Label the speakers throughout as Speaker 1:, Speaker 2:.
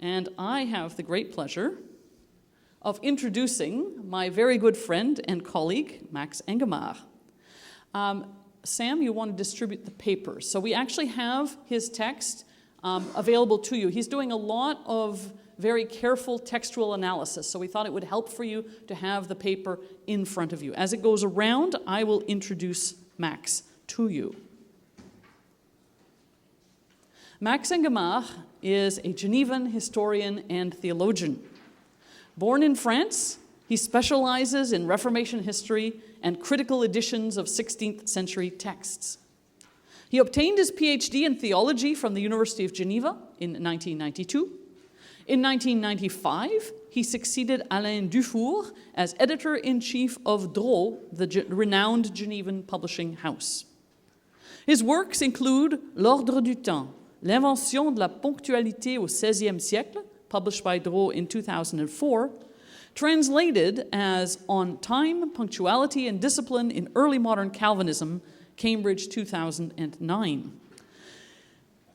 Speaker 1: and I have the great pleasure of introducing my very good friend and colleague, Max Engammare. Sam, you want to distribute the papers. So we actually have his text available to you. He's doing a lot of very careful textual analysis, so we thought it would help for you to have the paper in front of you. As it goes around, I will introduce Max to you. Max Engammare is a Genevan historian and theologian. Born in France, he specializes in Reformation history and critical editions of 16th century texts. He obtained his PhD in theology from the University of Geneva in 1992. In 1995, he succeeded Alain Dufour as editor-in-chief of Drault, the renowned Genevan publishing house. His works include L'Ordre du Temps, L'invention de la ponctualité au XVIe siècle, published by Drault in 2004, translated as On Time, Punctuality, and Discipline in Early Modern Calvinism, Cambridge 2009.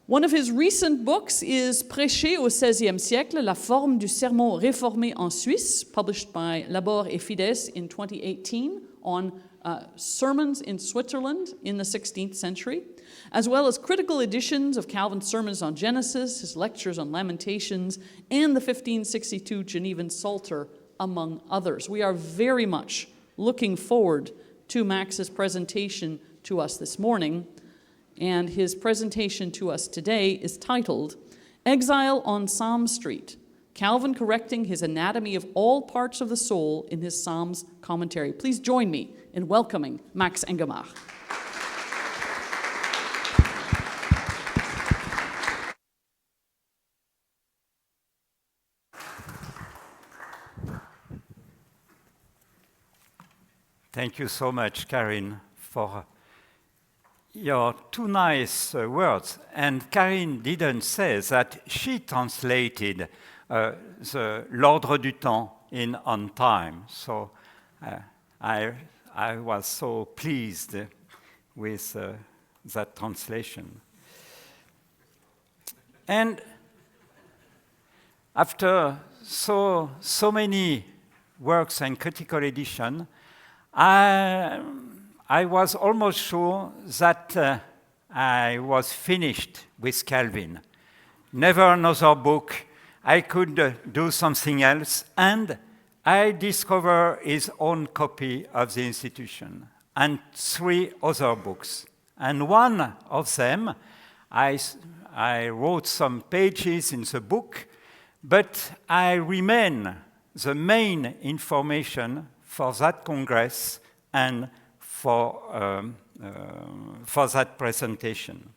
Speaker 1: One of his recent books is Prêcher au XVIe siècle, la forme du sermon réformé en Suisse, published by Labor et Fides in 2018 on sermons in Switzerland in the 16th century, as well as critical editions of Calvin's sermons on Genesis, his lectures on Lamentations, and the 1562 Genevan Psalter, among others. We are very much looking forward to Max's presentation to us this morning, and his presentation to us today is titled Exile on Psalm Street, Calvin Correcting His Anatomy of All Parts of the Soul in his Psalms Commentary. Please join me in welcoming Max Engammare.
Speaker 2: Thank you so much, Karin, for your two nice words. And Karin didn't say that she translated the L'Ordre du Temps in On Time. So I was so pleased with that translation. And after so many works and critical edition, I was almost sure that I was finished with Calvin. Never another book. I could do something else. And I discovered his own copy of the institution and 3 other books. And one of them, I wrote some pages in the book, but I remain the main information for that Congress and for that presentation.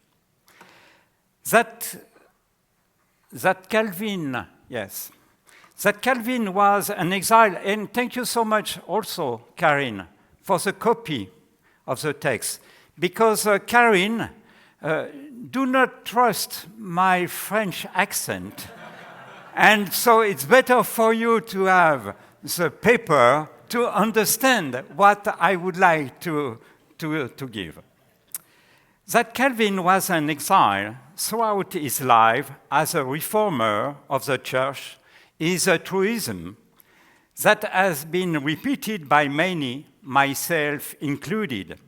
Speaker 2: That Calvin, yes, that Calvin was an exile, and thank you so much also, Karin, for the copy of the text, because Karin, do not trust my French accent, and so it's better for you to have the paper to understand what I would like to give. That Calvin was an exile throughout his life as a reformer of the church is a truism that has been repeated by many, myself included.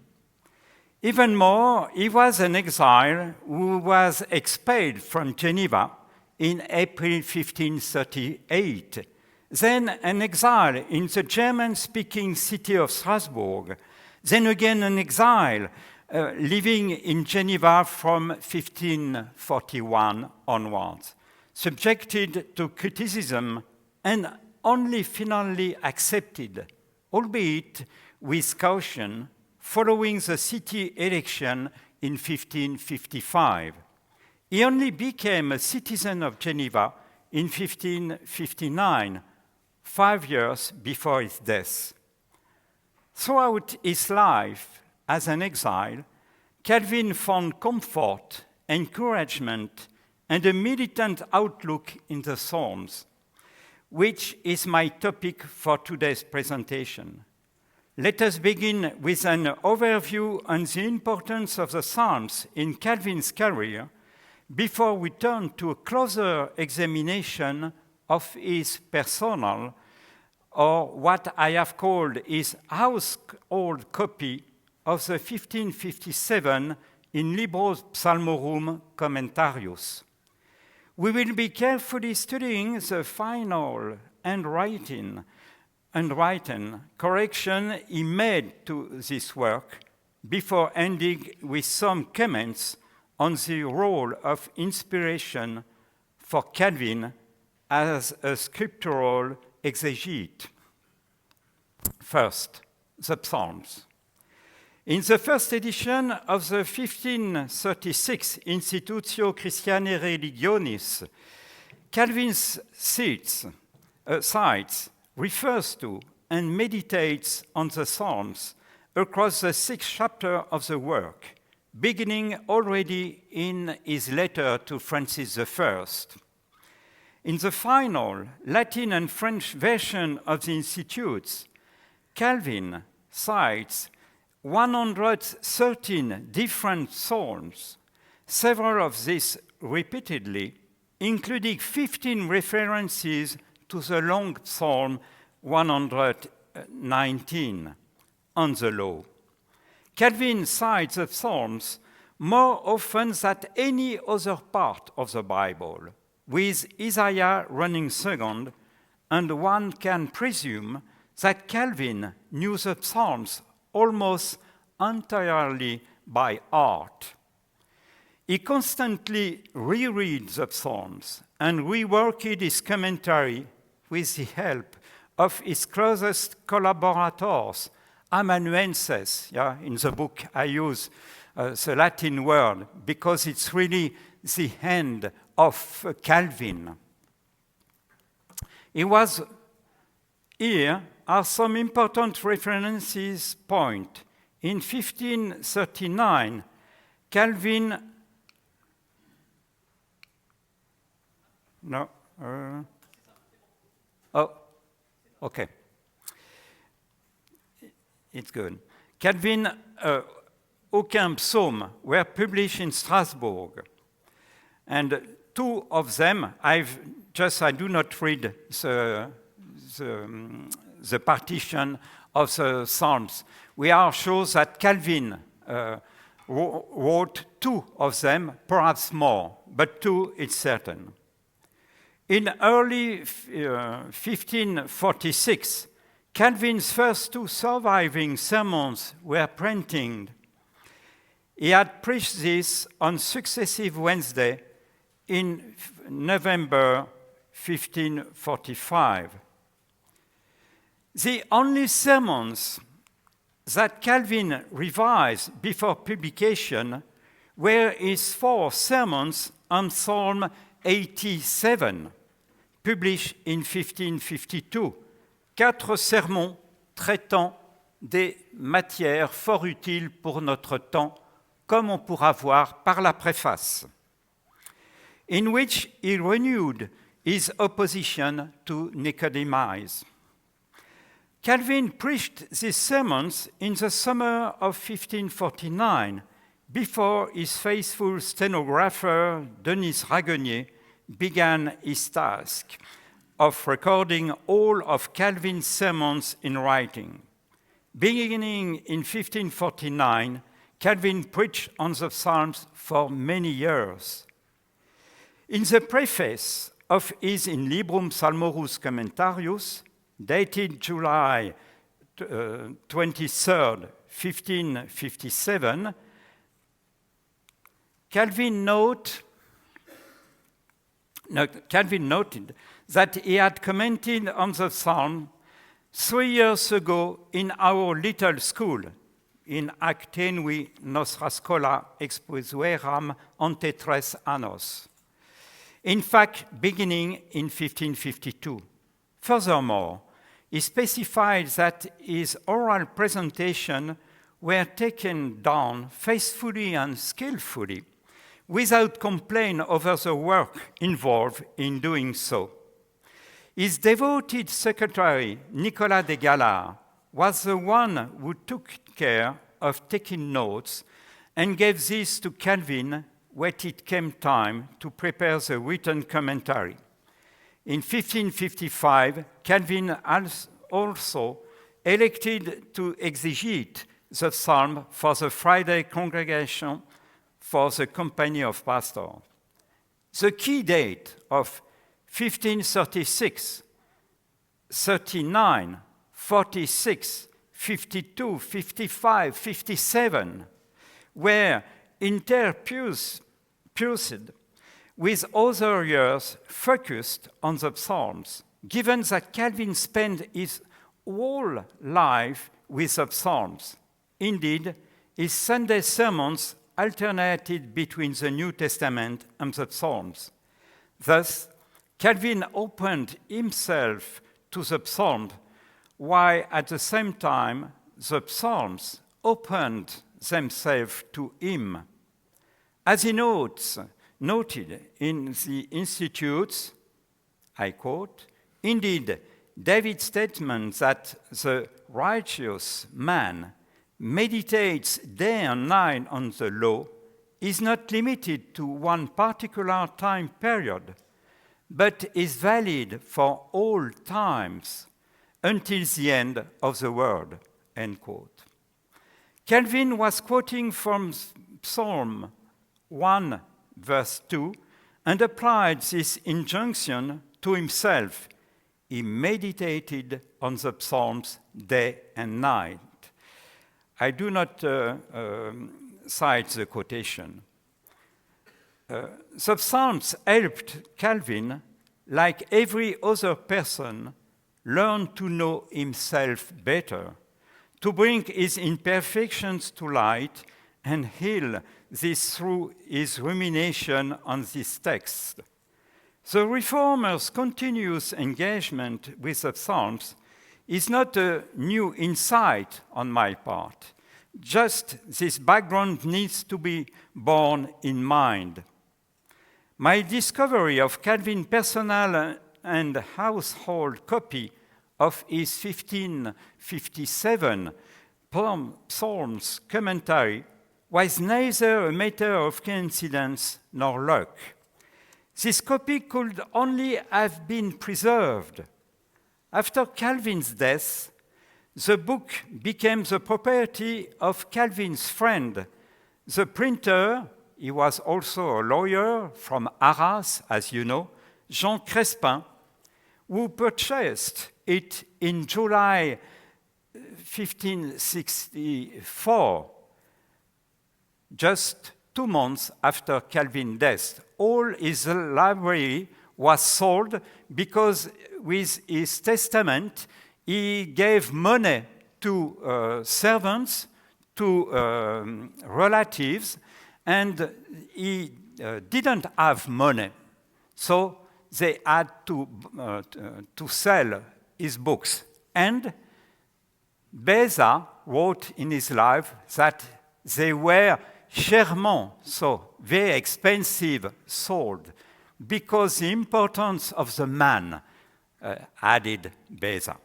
Speaker 2: Even more, he was an exile who was expelled from Geneva in April 1538, then an exile in the German-speaking city of Strasbourg, then again an exile living in Geneva from 1541 onwards, subjected to criticism and only finally accepted, albeit with caution, following the city election in 1555. He only became a citizen of Geneva in 1559, 5 years before his death. Throughout his life as an exile, Calvin found comfort, encouragement, and a militant outlook in the Psalms, which is my topic for today's presentation. Let us begin with an overview on the importance of the Psalms in Calvin's career, before we turn to a closer examination of his personal, or what I have called his household copy of the 1557 in Libros Psalmorum Commentarius. We will be carefully studying the final handwritten correction he made to this work before ending with some comments on the role of inspiration for Calvin as a scriptural exegete. First, the Psalms. In the first edition of the 1536 Institutio Christianae Religionis, Calvin's cites, refers to and meditates on the Psalms across the 6th chapter of the work, beginning already in his letter to Francis I. In the final Latin and French version of the Institutes, Calvin cites 113 different psalms, several of these repeatedly, including 15 references to the long Psalm 119 on the law. Calvin cites the Psalms more often than any other part of the Bible, with Isaiah running second, and one can presume that Calvin knew the Psalms almost entirely by heart. He constantly rereads the Psalms and reworked his commentary with the help of his closest collaborators, amanuenses. In the book I use the Latin word because it's really the hand of Calvin. Here are some important references point. In 1539, Calvin okay. It's good. Calvin, aucun psaume were published in Strasbourg. And two of them, I do not read the partition of the Psalms. We are sure that Calvin wrote two of them, perhaps more, but two it's certain. In early 1546, Calvin's first two surviving sermons were printed. He had preached this on successive Wednesday in November 1545. The only sermons that Calvin revised before publication were his 4 sermons on Psalm 87, published in 1552. 4 sermons traitant des matières fort utiles pour notre temps, comme on pourra voir par la préface, in which he renewed his opposition to Nicodemus. Calvin preached these sermons in the summer of 1549, before his faithful stenographer, Denis Raguenier, began his task of recording all of Calvin's sermons in writing. Beginning in 1549, Calvin preached on the Psalms for many years. In the preface of his In Librum Psalmorus Commentarius, dated July 23rd, 1557, Calvin noted that he had commented on the psalm 3 years ago in our little school, in ac tenui nostra scola exposueram ante 3 annos. In fact, beginning in 1552. Furthermore, he specified that his oral presentation were taken down faithfully and skillfully, without complaint over the work involved in doing so. His devoted secretary, Nicolas de Galard, was the one who took care of taking notes and gave this to Calvin when it came time to prepare the written commentary. In 1555, Calvin also elected to exegete the psalm for the Friday congregation for the Company of Pastors. The key date of 1536, 39, 46, 52, 55, 57 were interpused with other years focused on the Psalms, given that Calvin spent his whole life with the Psalms. Indeed, his Sunday sermons alternated between the New Testament and the Psalms. Thus, Calvin opened himself to the Psalms, while at the same time the Psalms opened themselves to him. As he noted in the Institutes, I quote, "Indeed, David's statement that the righteous man meditates day and night on the law is not limited to one particular time period, but is valid for all times until the end of the world," end quote. Calvin was quoting from Psalm 1, verse 2, and applied this injunction to himself. He meditated on the Psalms day and night. I do not cite the quotation. The Psalms helped Calvin, like every other person, learn to know himself better, to bring his imperfections to light and heal this through his rumination on this text. The Reformers' continuous engagement with the Psalms is not a new insight on my part. Just this background needs to be borne in mind. My discovery of Calvin's personal and household copy of his 1557 Psalms commentary was neither a matter of coincidence nor luck. This copy could only have been preserved. After Calvin's death, the book became the property of Calvin's friend, the printer. He was also a lawyer from Arras, as you know, Jean Crespin, who purchased it in July 1564, just 2 months after Calvin's death. All his library was sold because with his testament, he gave money to servants, to relatives, and he didn't have money. So they had to sell his books. And Beza wrote in his life that they were chèrement, so very expensive, sold, because the importance of the man, added Beza.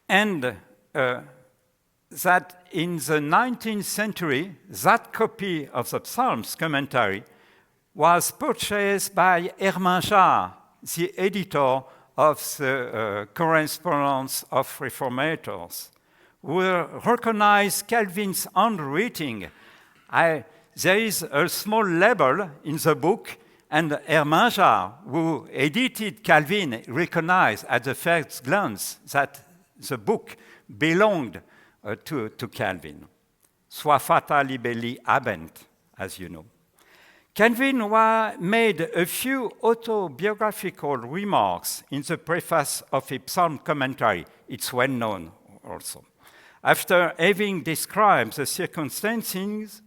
Speaker 2: And that in the 19th century, that copy of the Psalms commentary was purchased by Hermann, the editor of the Correspondence of Reformators, who recognized Calvin's handwriting. There is a small label in the book, and Hermann, who edited Calvin, recognized at the first glance that the book belonged to Calvin. Sua fata libelli habent, as you know. Calvin made a few autobiographical remarks in the preface of his psalm commentary. It's well known also. After having described the circumstances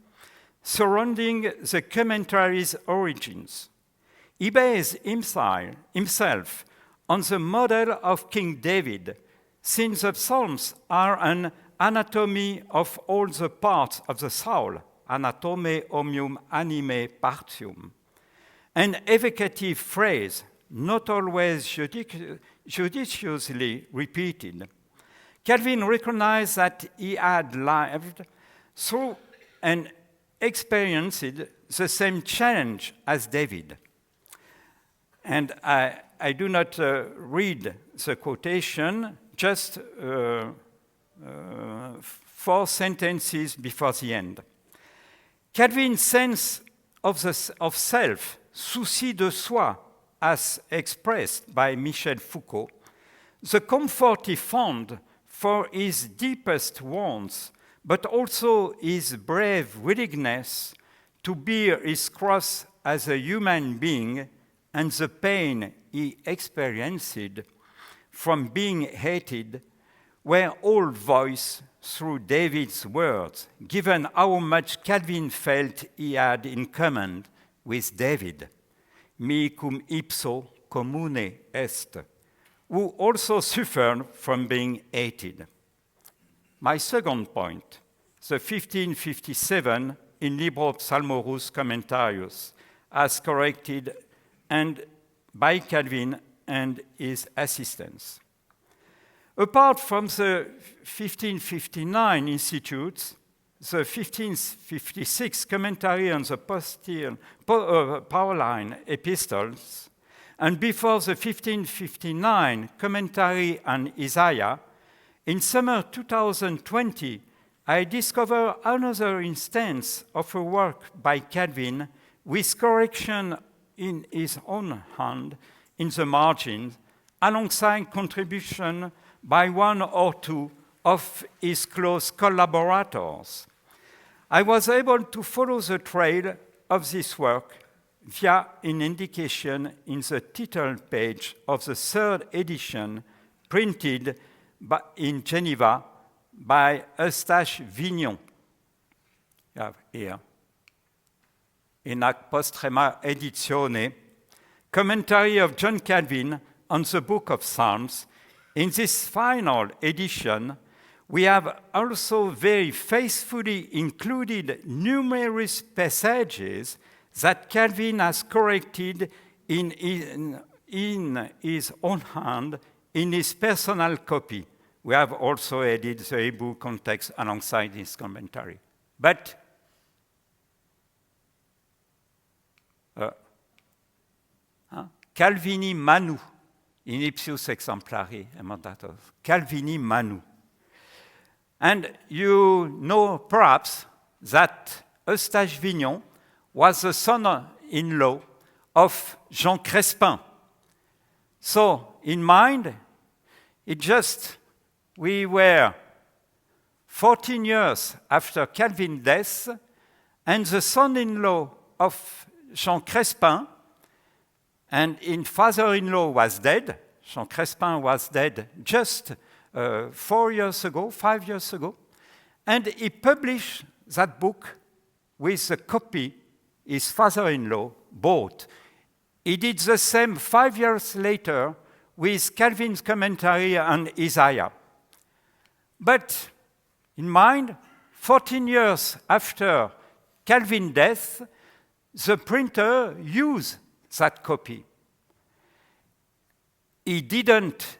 Speaker 2: surrounding the commentary's origins, he based himself on the model of King David, since the Psalms are an anatomy of all the parts of the soul, anatome omnium anime partium, an evocative phrase not always judiciously repeated. Calvin recognized that he had lived through and experienced the same challenge as David. And I do not read the quotation, just 4 sentences before the end. Calvin's sense of self, souci de soi, as expressed by Michel Foucault, the comfort he found for his deepest wants, but also his brave willingness to bear his cross as a human being, and the pain he experienced from being hated, were all voiced through David's words, given how much Calvin felt he had in common with David, mi cum ipso commune est, who also suffered from being hated. My second point, the 1557 in Libro Psalmorus Commentarius, as corrected and by Calvin and his assistants. Apart from the 1559 institutes, the 1556 commentary on the Pauline epistles, and before the 1559 commentary on Isaiah, in summer 2020, I discovered another instance of a work by Calvin with correction in his own hand in the margins, alongside contribution by 1 or 2 of his close collaborators. I was able to follow the trail of this work via an indication in the title page of the 3rd edition, printed in Geneva by Eustache Vignon. You have here. In ac postrema edizione, commentary of John Calvin on the Book of Psalms. In this final edition, we have also very faithfully included numerous passages that Calvin has corrected in his own hand in his personal copy. We have also added the Hebrew context alongside his commentary. But Calvini manu, in ipsius exemplari emendator. Calvini manu. And you know perhaps that Eustache Vignon was the son-in-law of Jean Crespin. So, in mind, we were 14 years after Calvin's death, and the son-in-law of Jean Crespin, and his father-in-law was dead. Jean Crespin was dead just 5 years ago, and he published that book with a copy his father-in-law bought. He did the same 5 years later with Calvin's commentary on Isaiah. But in mind, 14 years after Calvin's death, the printer used that copy. He didn't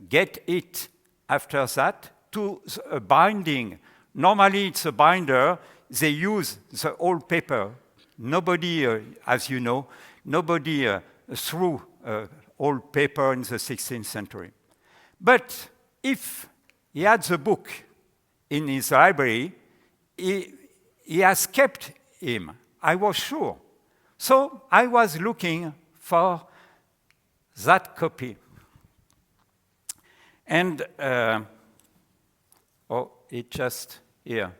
Speaker 2: get it after that to a binding. Normally, it's a binder. They use the old paper. Nobody, as you know, nobody threw old paper in the 16th century. But if he had the book in his library, he has kept him, I was sure. So I was looking for that copy. And, it just here.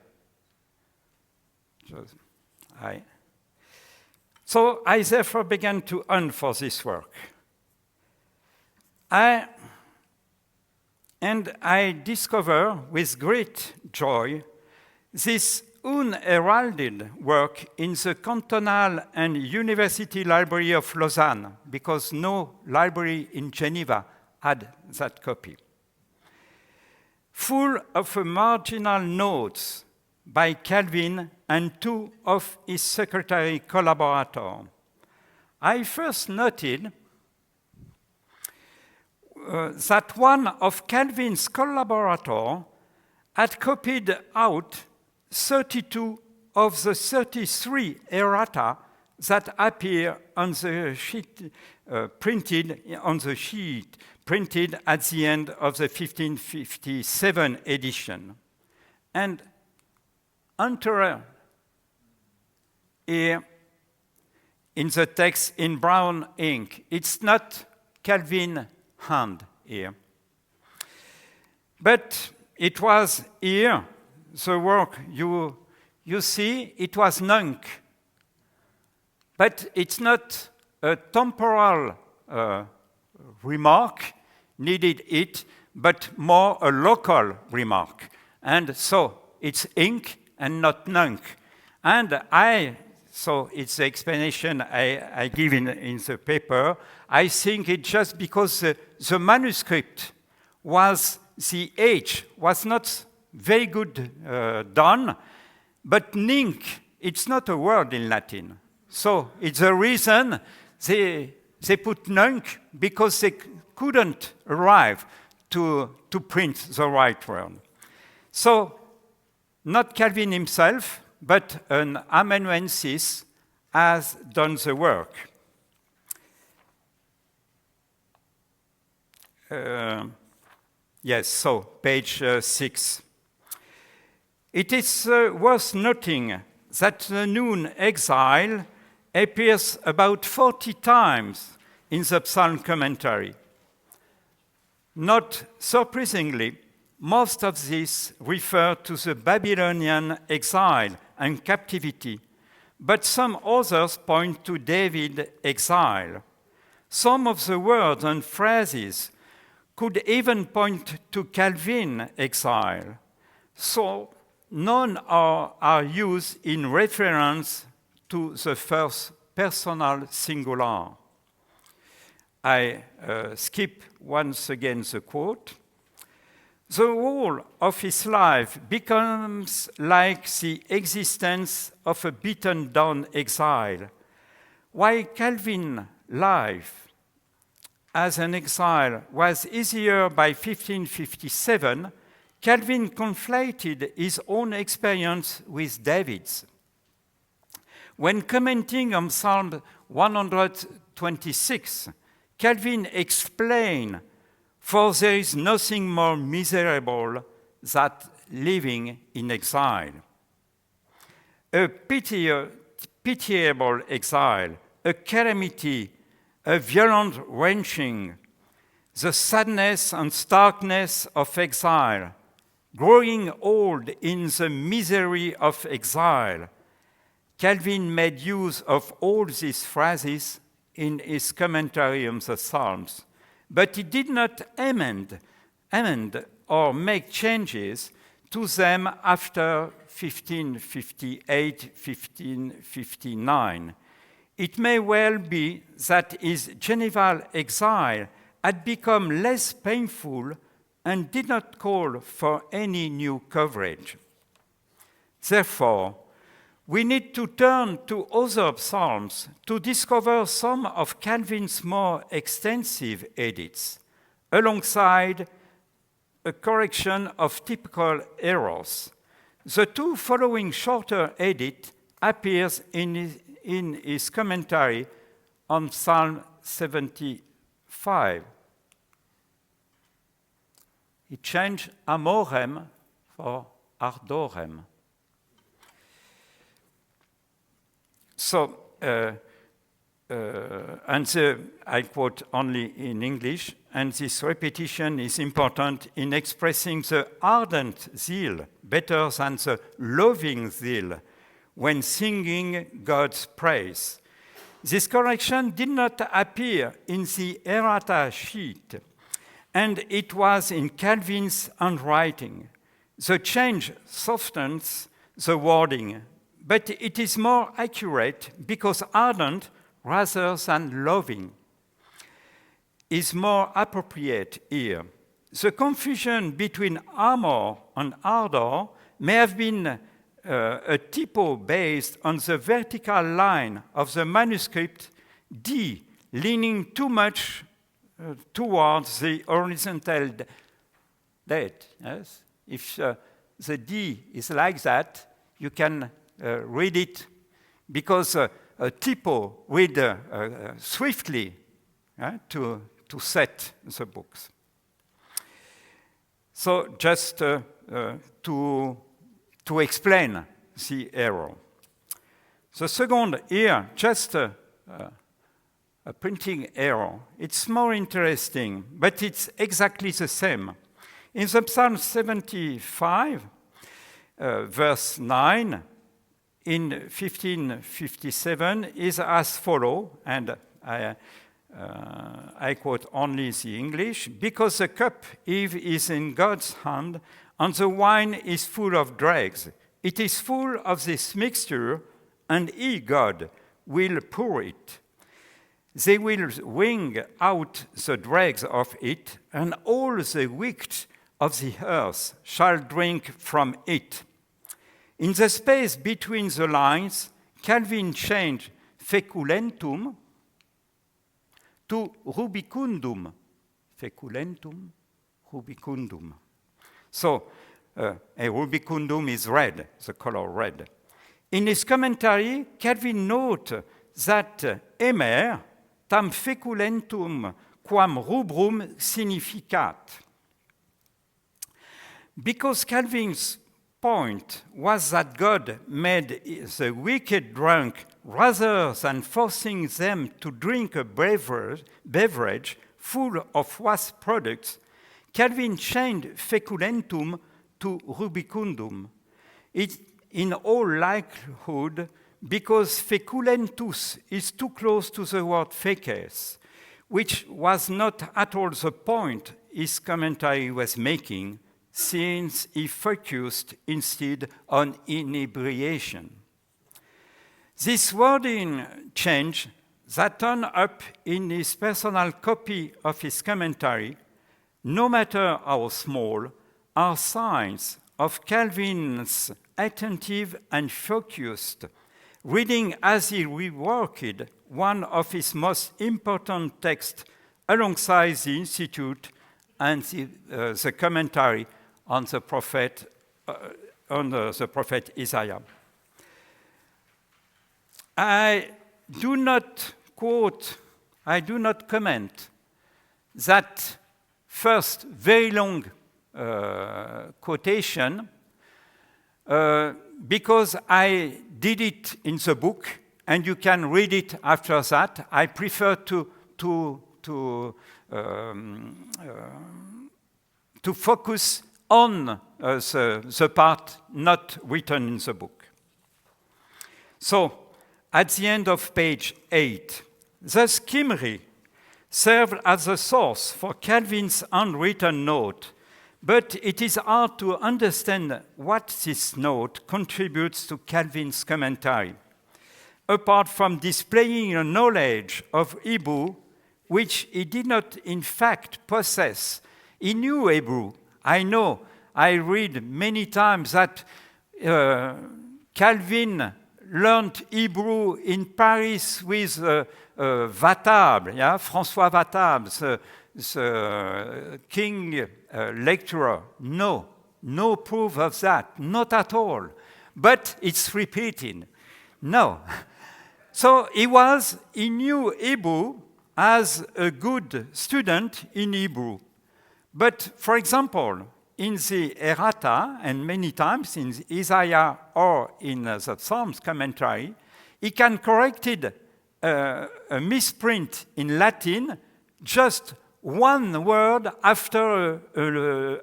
Speaker 2: So I therefore began to hunt for this work. And I discover with great joy this unheralded work in the cantonal and university library of Lausanne, because no library in Geneva had that copy. Full of marginal notes by Calvin and 2 of his secretary collaborators. I first noted that one of Calvin's collaborators had copied out 32 of the 33 errata that appear on the sheet, printed on the sheet, printed at the end of the 1557 edition. And enter here in the text in brown ink. It's not Calvin hand here. But it was here, the work you see, it was nunc. But it's not a temporal remark needed it, but more a local remark. And so it's ink and not nunc. And so it's the explanation I give in the paper. I think it's just because the manuscript was, the age was not very good done, but nunc, it's not a word in Latin. So it's a reason they put nunc, because they couldn't arrive to print the right word. So not Calvin himself, but an amanuensis has done the work. Yes, so page 6. It is worth noting that the noun exile appears about 40 times in the Psalm commentary. Not surprisingly, most of these refer to the Babylonian exile and captivity, but some others point to David's exile. Some of the words and phrases could even point to Calvin's exile. So none are used in reference to the first personal singular. I skip once again the quote. The whole of his life becomes like the existence of a beaten down exile. While Calvin's life as an exile was easier by 1557, Calvin conflated his own experience with David's. When commenting on Psalm 126, Calvin explained, "For there is nothing more miserable than living in exile." A pitiable exile, a calamity, a violent wrenching, the sadness and starkness of exile, growing old in the misery of exile. Calvin made use of all these phrases in his commentary on the Psalms, but he did not amend or make changes to them after 1558, 1559. It may well be that his Genevan exile had become less painful and did not call for any new coverage. Therefore, we need to turn to other psalms to discover some of Calvin's more extensive edits, alongside a correction of typical errors. The two following shorter edits appears in his commentary on Psalm 75. He changed amorem for ardorem. So, I quote only in English, and this repetition is important in expressing the ardent zeal better than the loving zeal when singing God's praise. This correction did not appear in the errata sheet, and it was in Calvin's handwriting. The change softens the wording, but it is more accurate because ardent rather than loving is more appropriate here. The confusion between amor and ardor may have been a typo based on the vertical line of the manuscript D, leaning too much towards the horizontal date. Yes? If the D is like that, you can read it because a typo read swiftly to set the books. So just to explain the error. The second here, just a printing error. It's more interesting, but it's exactly the same. In the Psalm 75, verse 9, in 1557, is as follows, and I quote only the English, because the cup Eve is in God's hand, and the wine is full of dregs. It is full of this mixture, and he, God, will pour it. They will wring out the dregs of it, and all the wicked of the earth shall drink from it. In the space between the lines, Calvin changed feculentum to rubicundum. Feculentum, rubicundum. So, a rubicundum is red, the color red. In his commentary, Calvin notes that emer tam feculentum quam rubrum significat. Because Calvin's point was that God made the wicked drunk rather than forcing them to drink a beverage full of waste products, Calvin changed feculentum to rubicundum. It, in all likelihood, because feculentus is too close to the word feces, which was not at all the point his commentary was making, since he focused instead on inebriation. This wording change that turned up in his personal copy of his commentary, no matter how small, are signs of Calvin's attentive and focused reading as he reworked one of his most important texts alongside the Institute and the commentary on the prophet Isaiah. I do not comment that first very long quotation because I did it in the book and you can read it after that. I prefer to focus on the part not written in the book. So, at the end of page 8, the Skimri served as a source for Calvin's unwritten note, but it is hard to understand what this note contributes to Calvin's commentary, apart from displaying a knowledge of Hebrew which he did not in fact possess. He knew Hebrew. I read many times that Calvin learned Hebrew in Paris with Vatable, François Vatable, the king lecturer. No proof of that, not at all. But it's repeated. No. So he knew Hebrew as a good student in Hebrew. But, for example, in the errata, and many times in Isaiah or in the Psalms commentary, he can correct a misprint in Latin, just one word after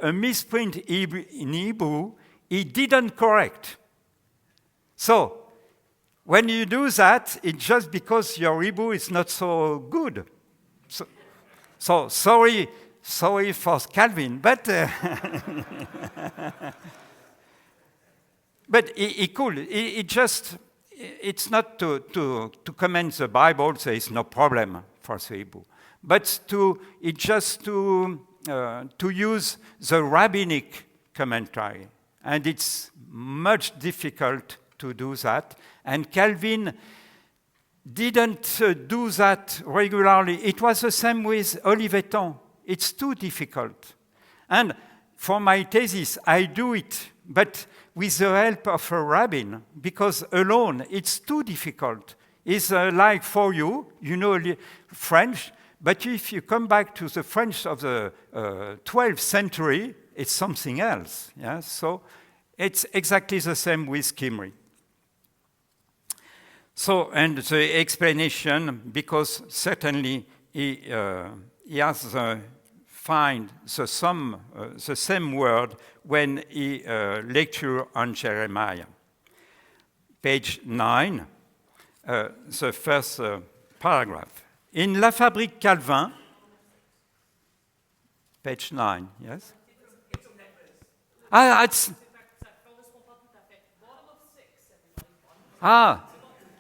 Speaker 2: a misprint in Hebrew, he didn't correct. So, when you do that, it's just because your Hebrew is not so good. So sorry for Calvin, but but he could. It's not to comment the Bible, so it's no problem for the Hebrew, but to use the rabbinic commentary, and it's much difficult to do that. And Calvin didn't do that regularly. It was the same with Olivetan. It's too difficult. And for my thesis, I do it but with the help of a rabbin, because alone it's too difficult. It's like for you, you know French, but if you come back to the French of the 12th century, it's something else. Yeah? So it's exactly the same with Kimri. So, and the explanation, because certainly he has find the same word when he lecture on Jeremiah. Page 9, the first paragraph. In La Fabrique Calvin, page 9, yes?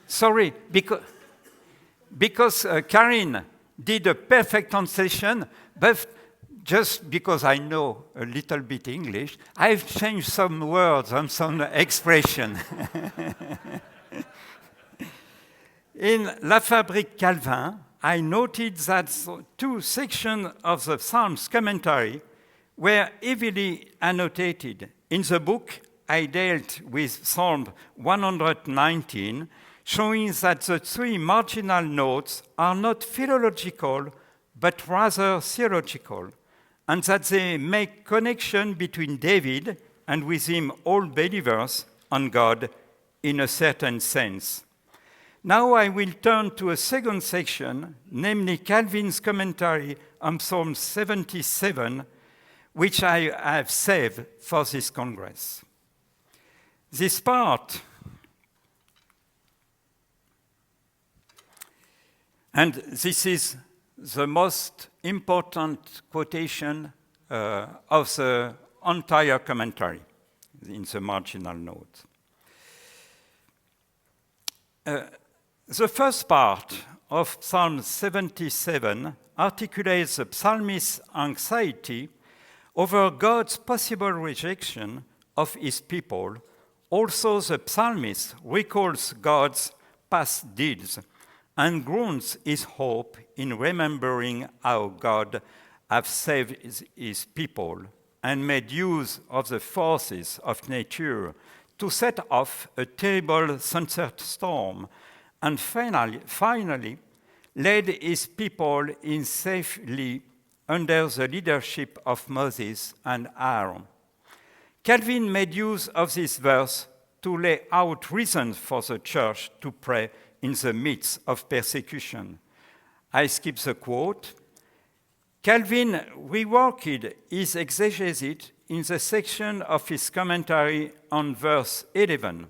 Speaker 2: Sorry, because Karin did a perfect translation, but just because I know a little bit English, I've changed some words and some expression. In La Fabrique Calvin, I noted that two sections of the Psalms commentary were heavily annotated. In the book, I dealt with Psalm 119, showing that the three marginal notes are not philological, but rather theological, and that they make connection between David and with him all believers on God in a certain sense. Now I will turn to a second section, namely Calvin's commentary on Psalm 77, which I have saved for this Congress. This part, and this is the most important quotation of the entire commentary in the marginal note. The first part of Psalm 77 articulates the psalmist's anxiety over God's possible rejection of his people. Also, the psalmist recalls God's past deeds and grounds his hope in remembering how God has saved his people and made use of the forces of nature to set off a terrible sunset storm, and finally led his people in safely under the leadership of Moses and Aaron. Calvin made use of this verse to lay out reasons for the church to pray in the midst of persecution. I skip the quote. Calvin reworked his exegesis in the section of his commentary on verse 11.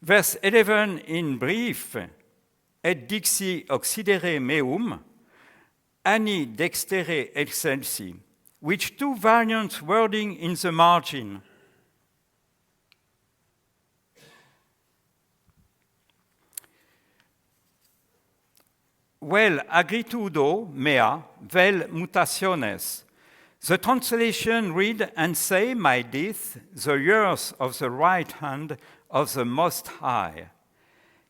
Speaker 2: Verse 11 in brief, et dixi occidere meum, ani dextere excelsi, which two variant wording in the margin. Vel agritudo mea, vel mutationes. The translation read, and say, my death, the years of the right hand of the Most High.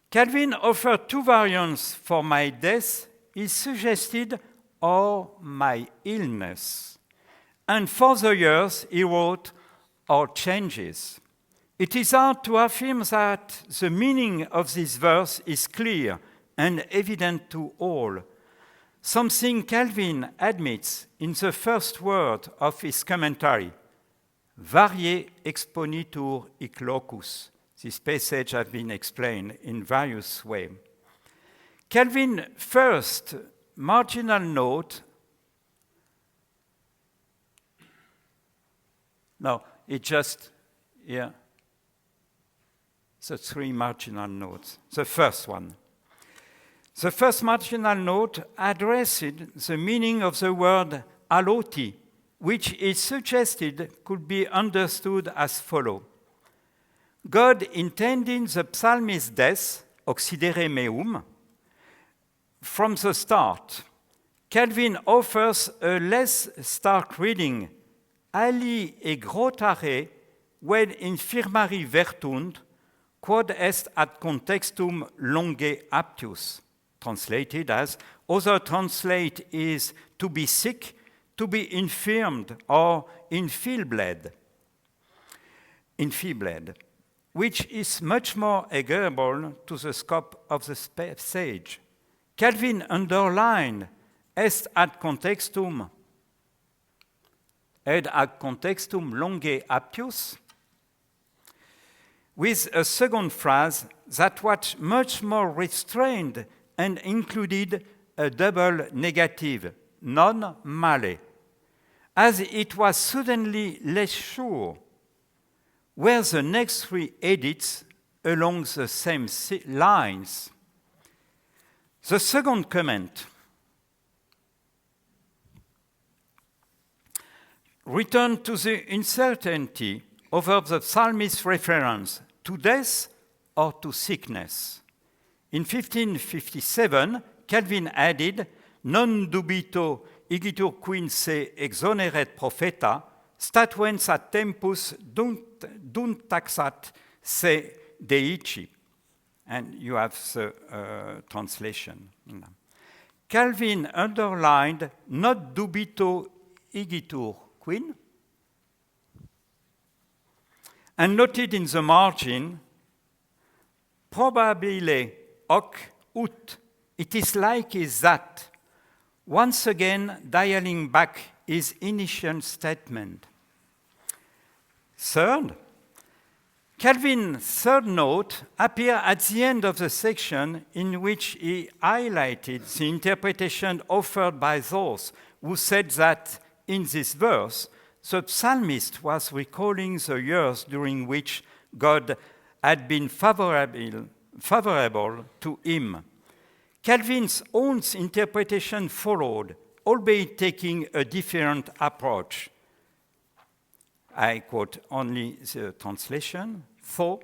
Speaker 2: Calvin offered two variants for my death. He suggested, or my illness. And for the years, he wrote, or changes. It is hard to affirm that the meaning of this verse is clear and evident to all. Something Calvin admits in the first word of his commentary, varie exponitur hic locus. This passage has been explained in various ways. Calvin's first marginal note, no, it just, yeah, the three marginal notes. The first one. The first marginal note addressed the meaning of the word aloti, which it suggested could be understood as follows. God intending the psalmist's death, occidere meum, from the start. Calvin offers a less stark reading, ali egrotare, vel infirmari vertunt, quod est ad contextum longe aptius. Translated as, other translate is to be sick, to be infirmed, or enfeebled. enfeebled, which is much more agreeable to the scope of the passage. Calvin underlined est ad contextum, ed ad contextum longe aptius, with a second phrase that was much more restrained and included a double negative, non male, as it was suddenly less sure were the next three edits along the same lines. The second comment returned to the uncertainty over the psalmist's reference to death or to sickness. In 1557, Calvin added, non dubito igitur quin se exoneret propheta, statuens ad tempus taxat se deici. And you have the translation. Calvin underlined, not dubito igitur quin, and noted in the margin, probabile hoc ut. It is like is that, once again dialing back his initial statement. Third, Calvin's third note appears at the end of the section in which he highlighted the interpretation offered by those who said that in this verse, the psalmist was recalling the years during which God had been favorable to him. Calvin's own interpretation followed, albeit taking a different approach. I quote only the translation. For,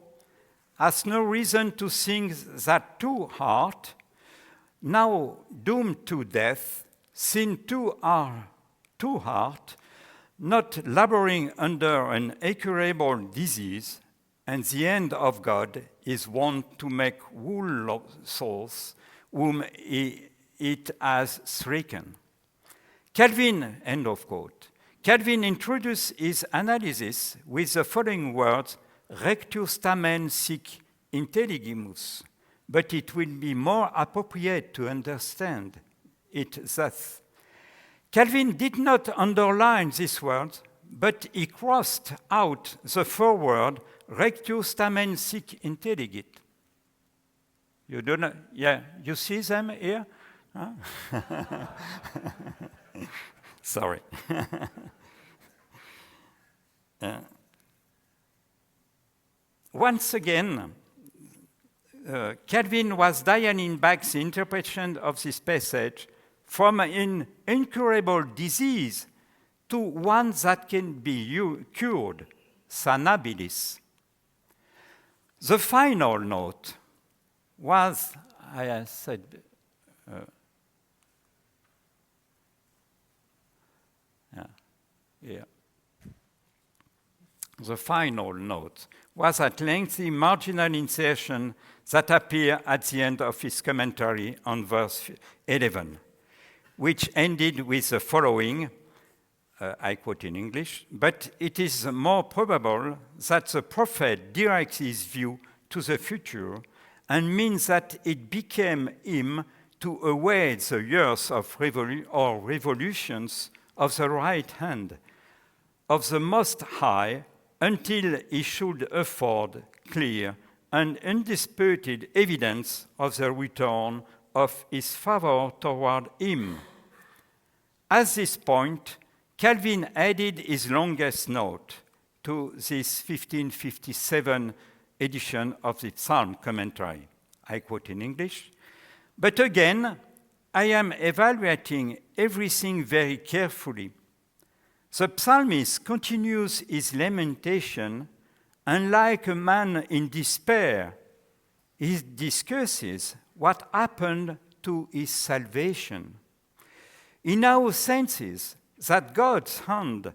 Speaker 2: has no reason to think that two heart, now doomed to death, sin two heart, not laboring under an incurable disease, and the end of God is wont to make whole souls whom it has stricken. Calvin, end of quote. Calvin introduced his analysis with the following words, rectus tamen sic intelligimus, but it will be more appropriate to understand it thus. Calvin did not underline these words, but he crossed out the foreword, rectus tamen sic intelligit. You do not, yeah, you see them here? Huh? Sorry. Once again, Calvin was dialing back the interpretation of this passage from an incurable disease to one that can be cured, sanabilis. The final note was, I said, the final note was at lengthy marginal insertion that appeared at the end of his commentary on verse 11, which ended with the following, I quote in English, but it is more probable that the prophet directs his view to the future and means that it became him to await the years of revolutions of the right hand of the Most High until he should afford clear and undisputed evidence of the return of his favor toward him. At this point, Calvin added his longest note to this 1557 edition of the Psalm commentary. I quote in English, but again, I am evaluating everything very carefully. The psalmist continues his lamentation, and like a man in despair, he discusses what happened to his salvation. He now senses that God's hand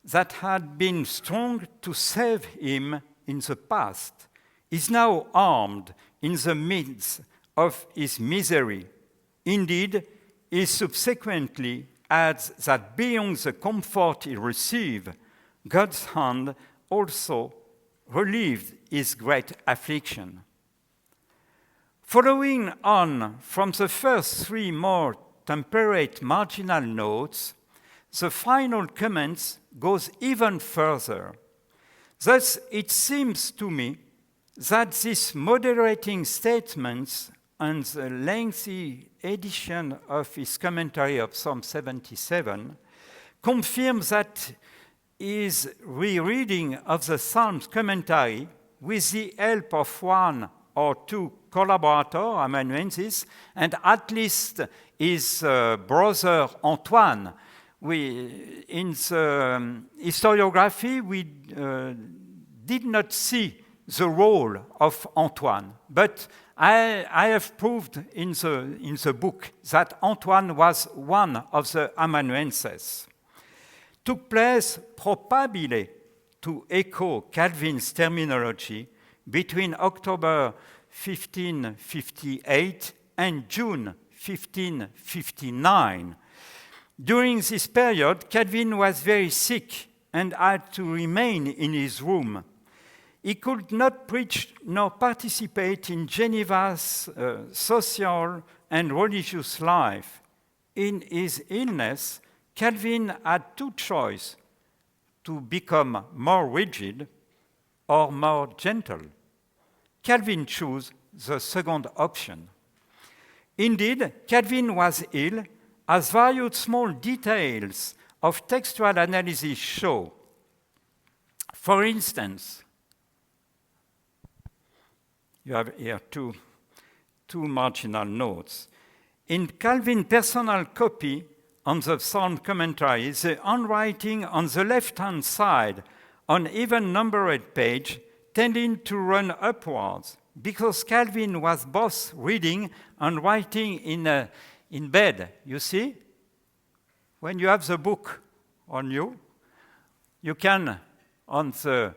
Speaker 2: that had been strong to save him in the past is now armed in the midst of his misery. Indeed, he subsequently adds that beyond the comfort he received, God's hand also relieved his great affliction. Following on from the first three more temperate marginal notes, the final comments goes even further. Thus, it seems to me that these moderating statements and the lengthy edition of his commentary of Psalm 77 confirm that his rereading of the Psalms commentary with the help of one or two collaborators, amanuenses, and at least his brother Antoine. In the historiography, we did not see the role of Antoine, but I have proved in the book that Antoine was one of the amanuenses. Took place probably to echo Calvin's terminology between October 1558 and June 1559. During this period, Calvin was very sick and had to remain in his room. He could not preach nor participate in Geneva's social and religious life. In his illness, Calvin had two choices: to become more rigid or more gentle. Calvin chose the second option. Indeed, Calvin was ill, as various small details of textual analysis show. For instance, you have here two marginal notes. In Calvin's personal copy on the Psalm commentary, the handwriting on the left-hand side on even numbered page tending to run upwards, because Calvin was both reading and writing in bed. You see? When you have the book on you, you can, on the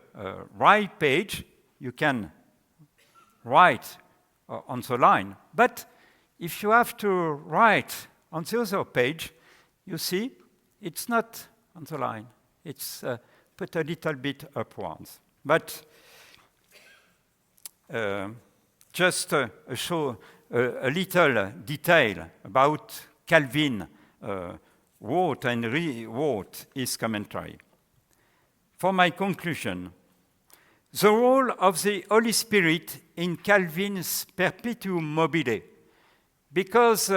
Speaker 2: right page, you can write on the line. But if you have to write on the other page, you see, it's not on the line. It's put a little bit upwards. But just show a little detail about Calvin wrote and rewrote his commentary. For my conclusion, the role of the Holy Spirit in Calvin's Perpetuum mobile, because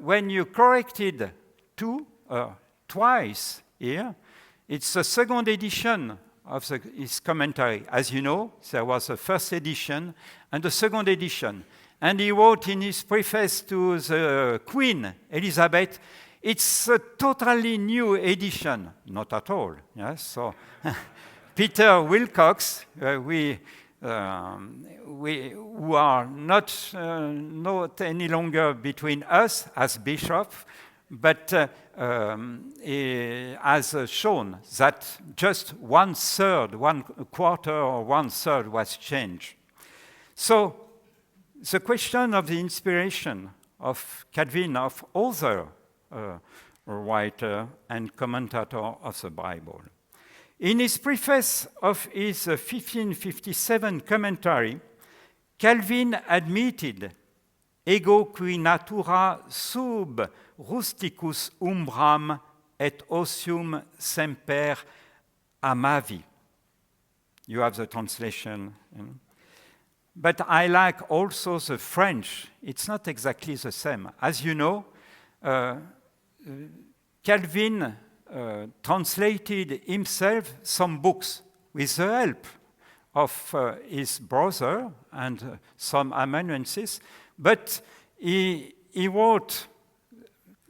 Speaker 2: when you corrected twice here, it's the second edition of his commentary. As you know, there was a first edition and a second edition. And he wrote in his preface to the Queen, Elizabeth, it's a totally new edition. Not at all. Yes? So Peter Wilcox, who are not any longer between us as bishop, but has shown that just 1/3, 1/4 or 1/3 was changed. So the question of the inspiration of Calvin, of other writer and commentator of the Bible. In his preface of his 1557 commentary, Calvin admitted, ego qui natura sub rusticus umbram et osium semper amavi. You have the translation. But I like also the French. It's not exactly the same. As you know, Calvin translated himself some books with the help of his brother and some amanuenses, but he wrote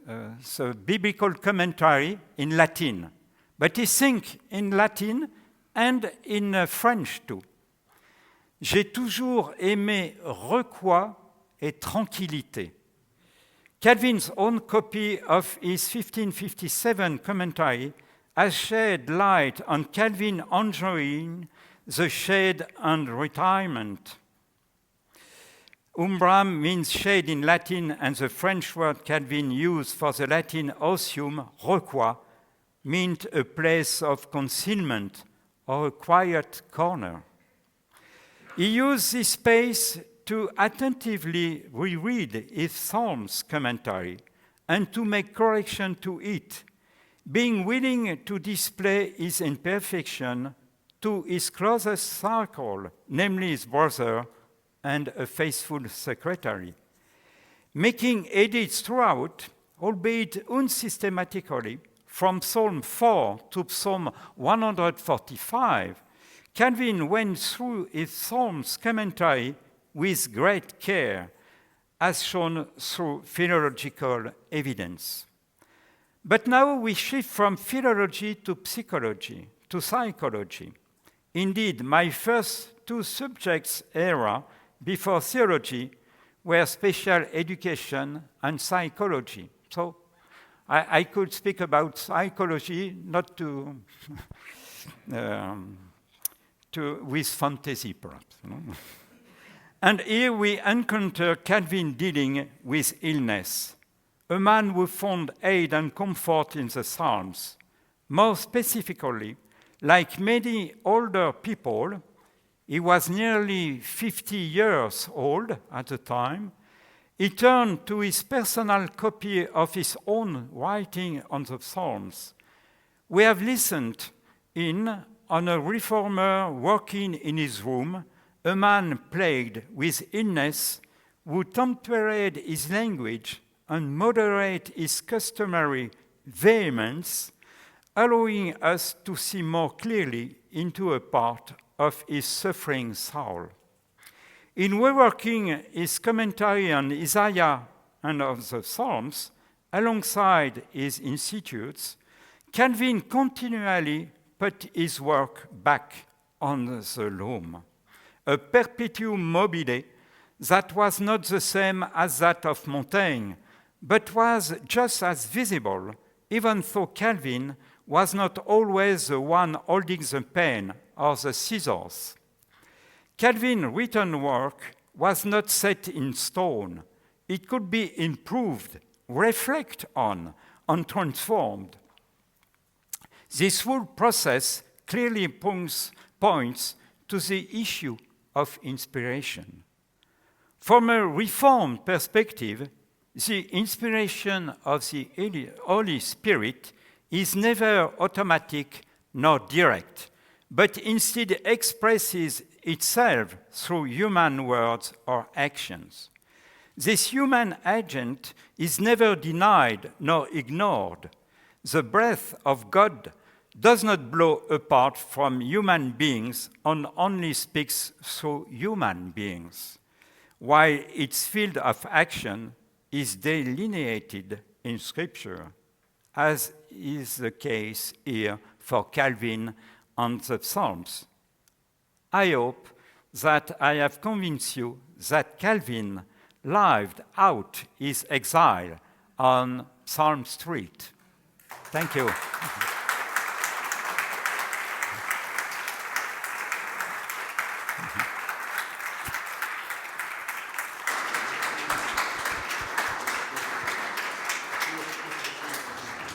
Speaker 2: the biblical commentary in Latin. But he thinks in Latin and in French too. J'ai toujours aimé recueil et tranquillité. Calvin's own copy of his 1557 commentary has shed light on Calvin enjoying the shade and retirement. Umbram means shade in Latin, and the French word Calvin used for the Latin osium, recueil, meant a place of concealment or a quiet corner. He used this space to attentively reread his Psalms commentary and to make correction to it, being willing to display his imperfection to his closest circle, namely his brother and a faithful secretary. Making edits throughout, albeit unsystematically, from Psalm 4 to Psalm 145, Calvin went through his Psalms commentary with great care, as shown through philological evidence. But now we shift from philology to psychology, to psychology. Indeed, my first two subjects era before theology were special education and psychology. So I could speak about psychology, not to, with fantasy, perhaps. You know? And here we encounter Calvin dealing with illness, a man who found aid and comfort in the Psalms. More specifically, like many older people, he was nearly 50 years old at the time. He turned to his personal copy of his own writing on the Psalms. We have listened in on a reformer working in his room, a man plagued with illness who tempered his language and moderate his customary vehemence, allowing us to see more clearly into a part of his suffering soul. In reworking his commentary on Isaiah and of the Psalms, alongside his institutes, Calvin continually put his work back on the loom, a perpetuum mobile that was not the same as that of Montaigne, but was just as visible, even though Calvin was not always the one holding the pen or the scissors. Calvin's written work was not set in stone. It could be improved, reflected on, and transformed. This whole process clearly points to the issue of inspiration. From a Reformed perspective, the inspiration of the Holy Spirit is never automatic nor direct, but instead expresses itself through human words or actions. This human agent is never denied nor ignored. The breath of God does not blow apart from human beings and only speaks through human beings, while its field of action is delineated in Scripture, as is the case here for Calvin and the Psalms. I hope that I have convinced you that Calvin lived out his exile on Psalm Street. Thank you.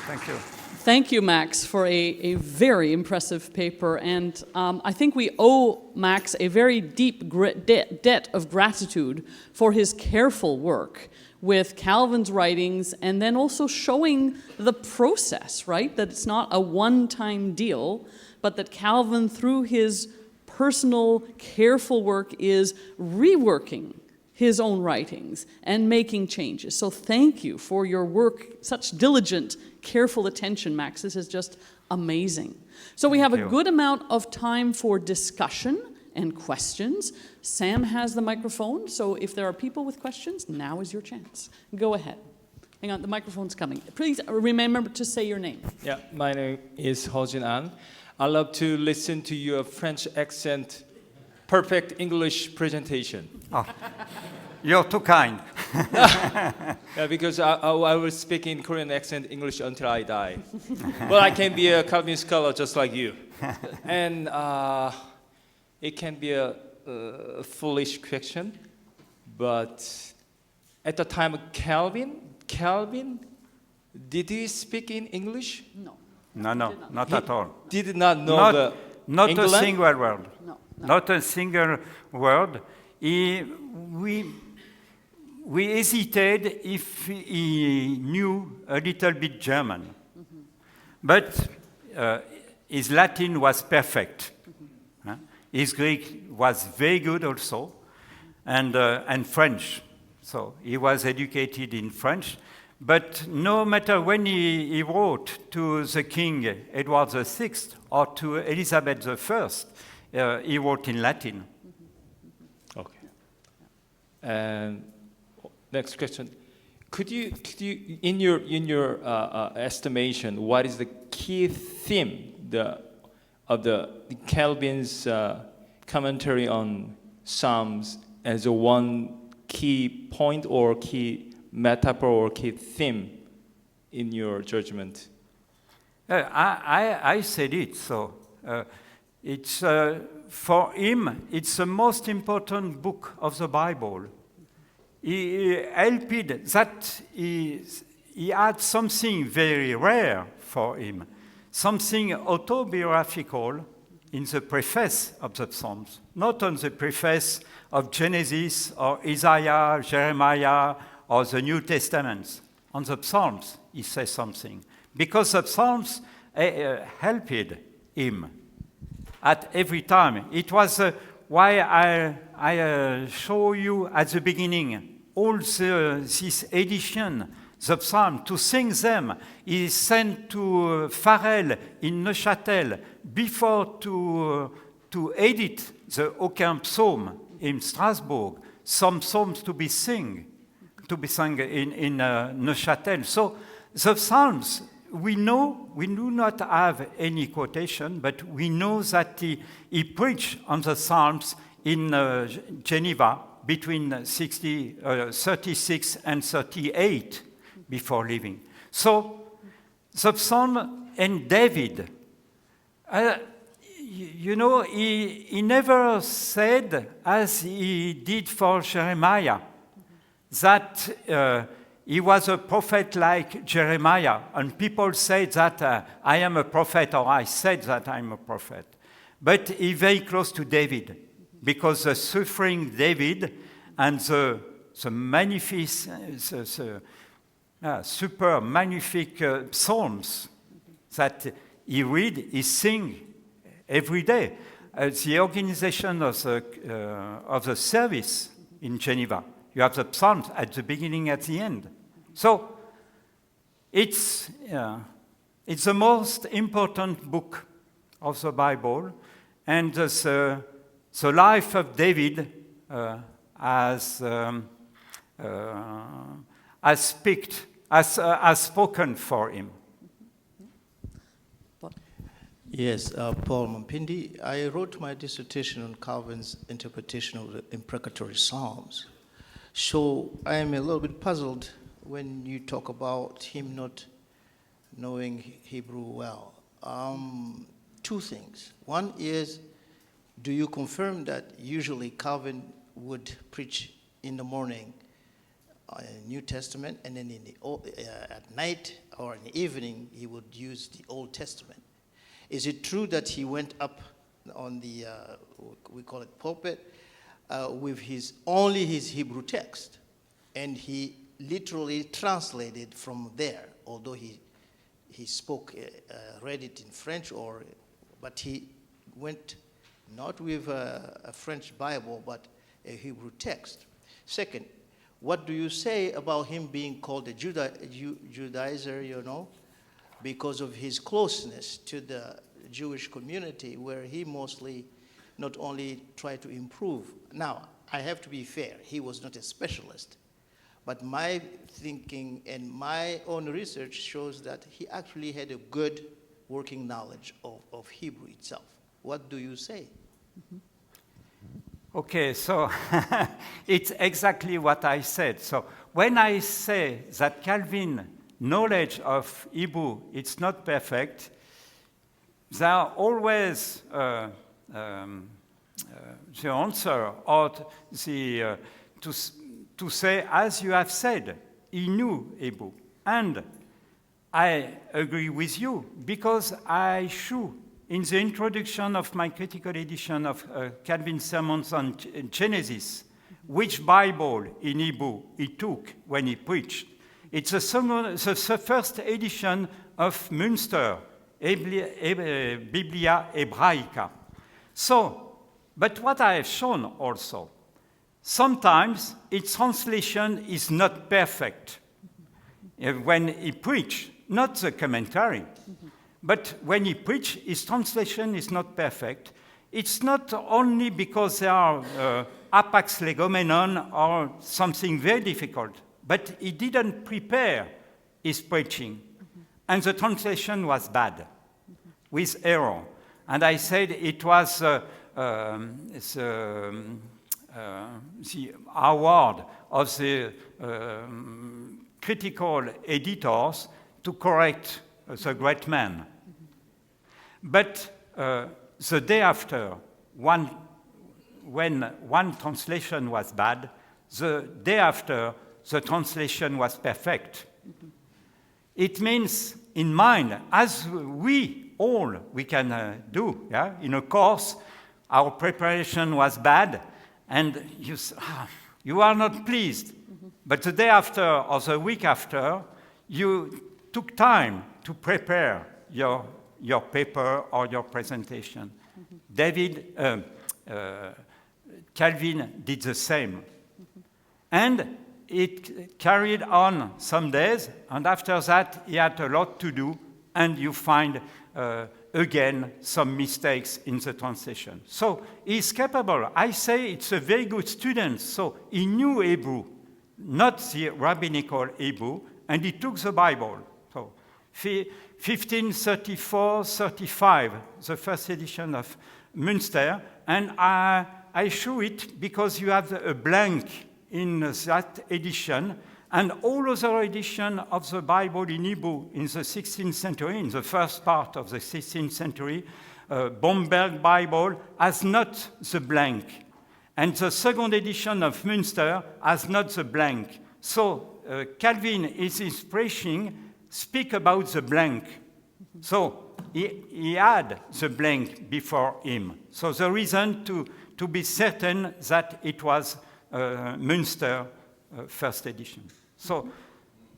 Speaker 2: Thank you.
Speaker 1: Thank you, Max, for a very impressive paper. And I think we owe Max a very deep debt of gratitude for his careful work with Calvin's writings and then also showing the process, right? That it's not a one-time deal, but that Calvin, through his personal, careful work, is reworking his own writings and making changes. So thank you for your work, such diligent, careful attention, Max. This is just amazing. So we have a good amount of time for discussion and questions. Sam has the microphone, so if there are people with questions, now is your chance. Go ahead. Hang on, the microphone's coming. Please remember to say your name.
Speaker 3: Yeah, my name is Ho-Jin An. I love to listen to your French accent, perfect English presentation.
Speaker 2: Oh, you're too kind.
Speaker 3: Yeah, because I will speak in Korean accent English until I die. But I can be a Calvin scholar just like you. And it can be a foolish question, but at the time of Calvin, did he speak in English?
Speaker 1: No.
Speaker 2: No, not at all.
Speaker 3: Did not know the
Speaker 2: Not
Speaker 3: England?
Speaker 2: a single word.
Speaker 1: No.
Speaker 2: not a single word. We hesitated if he knew a little bit German. But his Latin was perfect. His Greek was very good also, and French. So he was educated in French. But no matter when he wrote to the King Edward VI or to Elizabeth I, he wrote in Latin.
Speaker 3: Okay. And next question. Could you in your estimation, what is the key theme of the Calvin's commentary on Psalms as a one key point or key metaphor or key theme in your judgment?
Speaker 2: I said it. So it's for him, it's the most important book of the Bible. He helped that he had something very rare for him, something autobiographical in the preface of the Psalms, not on the preface of Genesis or Isaiah, Jeremiah, or the New Testaments. On the Psalms, he says something. Because the Psalms helped him at every time. It was why I show you at the beginning all this edition, the Psalm, to sing them. He sent to Farel in Neuchâtel before to edit the Aucun Psalm in Strasbourg, some psalms to be sung in Neuchâtel. So the Psalms, we do not have any quotation, but we know that he preached on the Psalms in Geneva between 36 and 38 before leaving. So the Psalm and David, he never said, as he did for Jeremiah, that he was a prophet like Jeremiah, and people say that I am a prophet, or I said that I'm a prophet. But he's very close to David, because the suffering David and the super magnific psalms that he read, he sing every day. The organization of the service in Geneva, you have the psalms at the beginning, at the end. So it's the most important book of the Bible, and the life of David has spoken for him.
Speaker 4: Yes, Paul Mpindi. I wrote my dissertation on Calvin's interpretation of the imprecatory Psalms. So I am a little bit puzzled when you talk about him not knowing Hebrew well. Two things. One is, do you confirm that usually Calvin would preach in the morning New Testament, and then at night or in the evening he would use the Old Testament? Is it true that he went up on the, we call it pulpit, with only his Hebrew text, and he literally translated from there, although he spoke, read it in French, but he went not with a French Bible, but a Hebrew text. Second, what do you say about him being called a Judaizer, because of his closeness to the Jewish community, where he mostly not only tried to improve. Now, I have to be fair, he was not a specialist, but my thinking and my own research shows that he actually had a good working knowledge of Hebrew itself. What do you say?
Speaker 2: Okay, so it's exactly what I said. So when I say that Calvin's knowledge of Hebrew, it's not perfect, there are always the answer, or to say, as you have said, he knew Hebrew. And I agree with you, because I in the introduction of my critical edition of Calvin's Sermons on Genesis, which Bible in Hebrew he took when he preached. It's the first edition of Münster, Biblia Hebraica. So, but what I have shown also, sometimes its translation is not perfect. When he preached, not the commentary, but when he preached, his translation is not perfect. It's not only because there are apax legomenon or something very difficult, but he didn't prepare his preaching. And the translation was bad, with error. And I said it was the award of the critical editors to correct the great man. But the day after, when one translation was bad, the day after, the translation was perfect. It means, in mind, as we can do, yeah? In a course, our preparation was bad, and you are not pleased. But the day after or the week after, you took time to prepare your paper or your presentation. Calvin did the same. And it carried on some days, and after that, he had a lot to do, and you find, again, some mistakes in the translation. So he's capable. I say it's a very good student, so he knew Hebrew, not the rabbinical Hebrew, and he took the Bible. So 1534-35, the first edition of Münster, and I show it because you have a blank in that edition, and all other editions of the Bible in Hebrew in the 16th century, in the first part of the 16th century, Bomberg Bible has not the blank. And the second edition of Münster has not the blank. So Calvin, in his preaching, speak about the blank. So he had the blank before him. So the reason to be certain that it was Münster first edition. So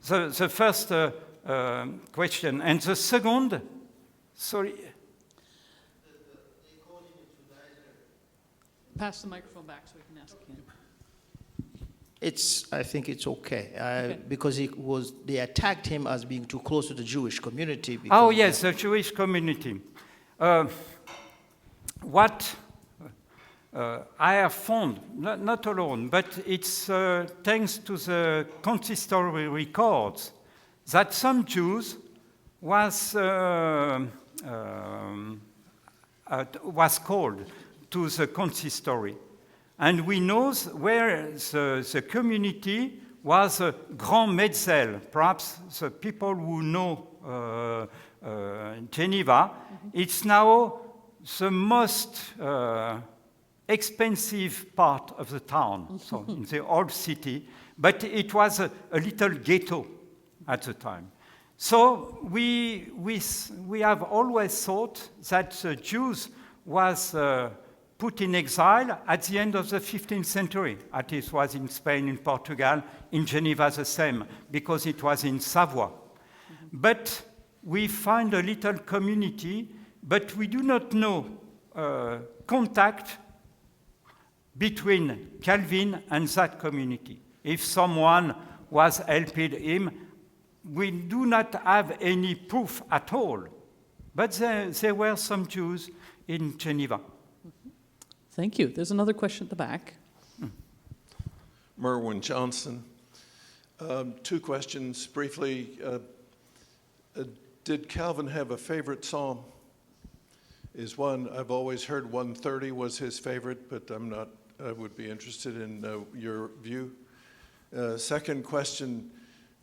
Speaker 2: the first question. And the second, sorry.
Speaker 1: Pass the microphone back so we can ask him.
Speaker 4: I think it's okay, because they attacked him as being too close to the Jewish community.
Speaker 2: Oh yes, the Jewish community. What I have found, not alone, but it's thanks to the consistory records, that some Jews was called to the consistory. And we know where the community was Grand Metzel, perhaps the people who know Geneva. It's now the most expensive part of the town, so in the old city, but it was a little ghetto at the time. So we have always thought that the Jews was put in exile at the end of the 15th century. At least was in Spain, in Portugal, in Geneva the same, because it was in Savoy. But we find a little community, but we do not know contact between Calvin and that community. If someone was helping him, we do not have any proof at all. But there were some Jews in Geneva.
Speaker 1: Thank you. There's another question at the back.
Speaker 5: Merwin Johnson. Two questions briefly. Did Calvin have a favorite psalm? Is one, I've always heard 130 was his favorite, but I would be interested in your view. Second question,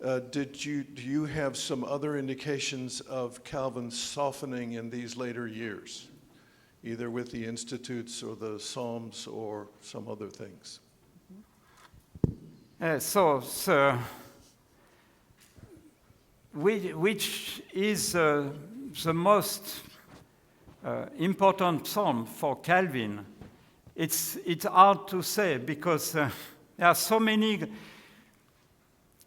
Speaker 5: do you have some other indications of Calvin's softening in these later years, either with the Institutes or the Psalms or some other things?
Speaker 2: Which is the most important psalm for Calvin, it's hard to say because there are so many.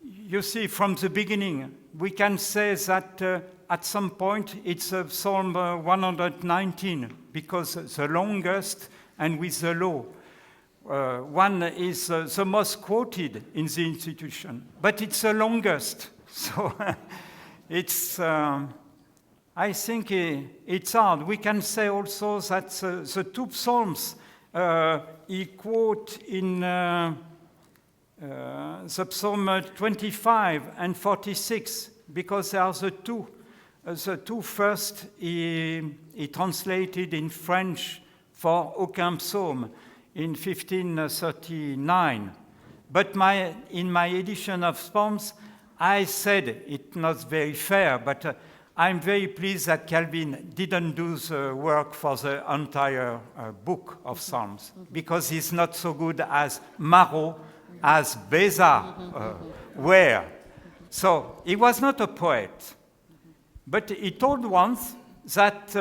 Speaker 2: You see, from the beginning, we can say that at some point it's Psalm 119 because the longest and with the law. One is the most quoted in the institution, but it's the longest. So it's, I think it's hard. We can say also that the two Psalms he quote in the Psalm 25 and 46, because they are the two first he translated in French for aucun psalm in 1539. But in my edition of Psalms, I said it's not very fair, but I'm very pleased that Calvin didn't do the work for the entire book of Psalms, because he's not so good as Marot, as Beza were. So he was not a poet, but he told once that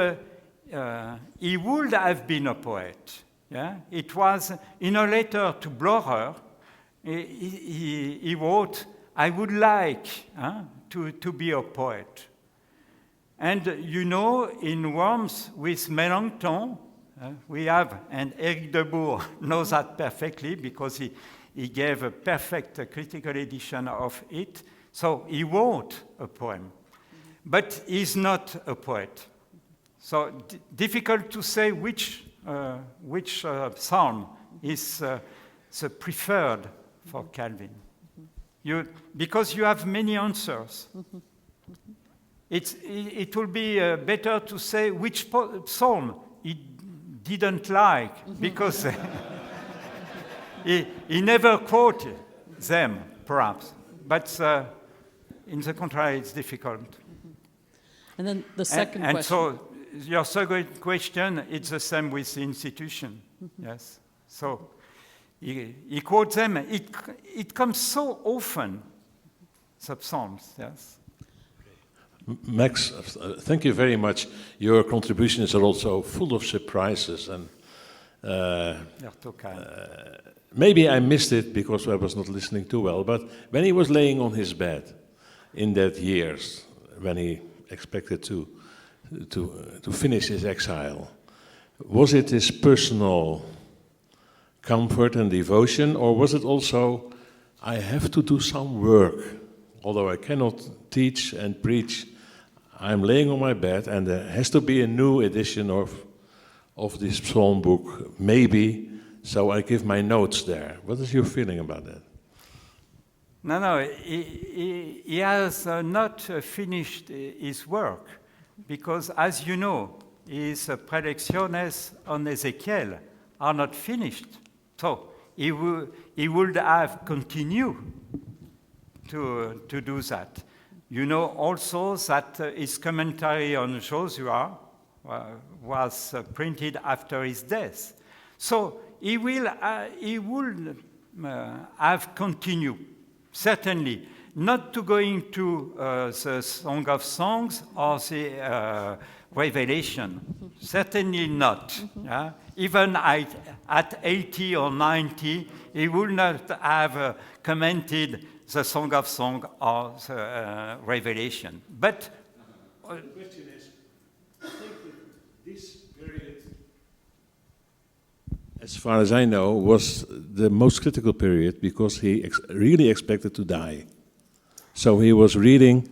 Speaker 2: he would have been a poet. Yeah? It was in a letter to Blocher, he wrote, I would like to be a poet. And you know, in Worms with Mélenchon, we have, and Eric Debourg knows that perfectly because he gave a perfect critical edition of it. So he wrote a poem, but he's not a poet. So difficult to say which psalm is the preferred for Calvin. Because you have many answers. It will be better to say which psalm he didn't like, because he never quoted them, perhaps. But in the contrary, it's difficult.
Speaker 1: And then the second question.
Speaker 2: And so your second question, it's the same with the institution. Yes. So he quotes them. It comes so often, the psalms. Yes.
Speaker 6: Max, thank you very much. Your contributions are also full of surprises, and
Speaker 2: You're too kind.
Speaker 6: maybe I missed it because I was not listening too well. But when he was laying on his bed in that years, when he expected to finish his exile, was it his personal comfort and devotion, or was it also, I have to do some work, although I cannot teach and preach, I'm laying on my bed, and there has to be a new edition of this psalm book, maybe, so I give my notes there. What is your feeling about that?
Speaker 2: No, he has not finished his work, because as you know, his predicciones on Ezekiel are not finished. So he would have continued to do that. You know also that his commentary on Joshua was printed after his death. So he would have continued, certainly, not to go into the Song of Songs or the Revelation. Certainly not. Yeah? Even at 80 or 90, he would not have commented the Song of Songs or the Revelation. But
Speaker 6: the question is, I think that this period, as far as I know, was the most critical period because he really expected to die. So he was reading